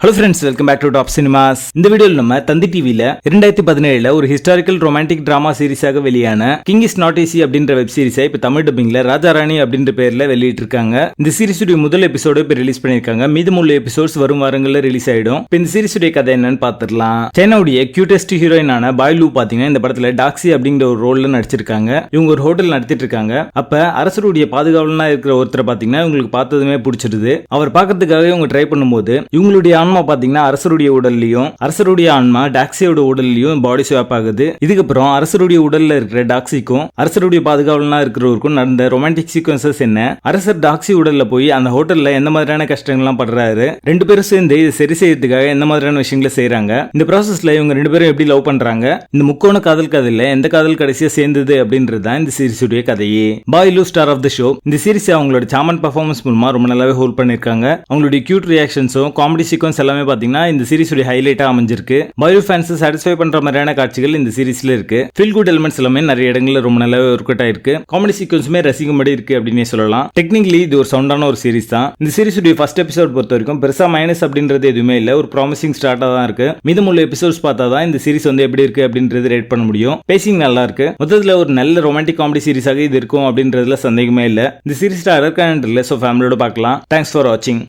Hello friends, welcome back to top cinemas. இந்த வீடியோவில் நம்ம தந்தி டிவில 2017 ஒரு ஹிஸ்டாரிக்கல் ரொமான்டிக் டிராமா சீரிஸாக வெளியான கிங் இஸ் நாட் ஈஸி அப்படின்ற வெப் சீரிஸை இப்ப தமிழ் டப்பிங்ல ராஜாராணி அப்படின்ற பேர்ல வெளியிட்டு இருக்காங்க. இந்த சீரிஸுடைய முதல் எபிசோடு இப்ப ரிலீஸ் பண்ணிருக்காங்க. மீதமுள்ள எபிசோட்ஸ் வரும் வாரங்கள்ல ரிலீஸ் ஆயிடும். இப்ப இந்த சீரிஸுடைய கதை என்னன்னு பாத்துடலாம். சைனாவுடைய கியூட்டஸ்ட் ஹீரோயினான பாய் லூ பாத்தீங்கன்னா இந்த படத்துல டாக்ஸி அப்படிங்கிற ஒரு ரோல்ல நடிச்சிருக்காங்க. இவங்க ஒரு ஹோட்டல் நடத்திட்டு இருக்காங்க. அப்ப அரசருடைய பாதுகாவலனா இருக்கிற ஒருத்தரை பாத்தீங்கன்னா இவங்களுக்கு பார்த்ததுமே பிடிச்சிருது. அவர் பாக்கிறதுக்காக இவங்க ட்ரை பண்ணும்போது இவங்களுடைய ஆன்மா பாத்தீங்கன்னா அரசருடைய உடல்லையும் அரசருடைய ஆன்மா டாக்ஸியோட உடல்லையும் பாடி ஸ்வாப் ஆகுது. இதுக்கப்புறம் அரசருடைய உடல்ல இருக்கிற டாக்ஸிக்கும் அரசருடைய பாதுகாவலனா இருக்கிறவருக்கும் நடந்த ரொமான்டிக் சீக்வன்சஸ் என்ன, அரசர் டாக்ஸி உடல்ல போய் அந்த ஹோட்டல்ல எந்த மாதிரியான கஷ்டங்கள்லாம் படுறாரு, ரெண்டு பேரும் சேர்ந்து இதை சரி செய்யறதுக்காக எந்த மாதிரியான விஷயங்களை செய்யறாங்க, இந்த ப்ராசஸ்ல இவங்க ரெண்டு பேரும் எப்படி லவ் பண்றாங்க, இந்த முக்கோண காதல் கதையில எந்த காதல் கடைசியா சேர்ந்தது அப்படின்றதுதான் இந்த சீரிஸுடைய கதையே. பாய் லூ ஸ்டார் ஆஃப் த ஷோ. இந்த சீரிஸ் அவங்களோட சாமன் பர்ஃபார்மன்ஸ் மூலமா ரொம்ப நல்லாவே ஹோல்ட் பண்ணிருக்காங்க. அவங்களுடைய கியூட் ரியாக்ஷன்ஸும் காமெடி சீக்வன்ஸ் எல்லாமே பாத்தீங்கன்னா இந்த சீரிஸுடைய ஹைலைட்டா அமைஞ்சிருக்கு. பாய் லூ ஃபேன்ஸ் சாட்டிஸ்ஃபை பண்ற மாதிரியான காட்சிகள் இந்த சீரிஸ்ல இருக்கு. ஃபீல் குட் எலிமெண்ட்ஸ் எல்லாமே நிறைய இடங்கள்ல ரொம்ப நல்லாவே ஒர்க் அவுட் ஆயிருக்கு. காமெடி சீக்வன்ஸுமே ரசிக்கும்படி இருக்கு அப்படின்னு சொல்லலாம். டெக்னிக்கலி இது ஒரு சவுண்டான ஒரு சீரிஸ் தான். இந்த சீரிஸுடைய ஃபர்ஸ்ட் எபிசோட் பொறுத்த வரைக்கும் பெருசா மைனஸ் அப்படின்றது எதுவுமே இல்ல. ஒரு ப்ராமிசிங் ஸ்டார்ட்டா தான் இருக்கு. மீதமுள்ள எபிசோட்ஸ் பார்த்தா தான் இந்த சீரிஸ் வந்து எப்படி இருக்கு அப்படின்றது ரேட் பண்ண முடியும். பேசிங் நல்லா இருக்கு. மொத்தத்துல ஒரு நல்ல ரொமான்டிக் காமெடி சீரிஸாக இது இருக்கும் அப்படின்றதுல சந்தேகமே இல்ல. இந்த சீரிஸ் அரக்கான சோ ஃபேமிலியோட பார்க்கலாம். தேங்க்ஸ் ஃபார் வாட்சிங்.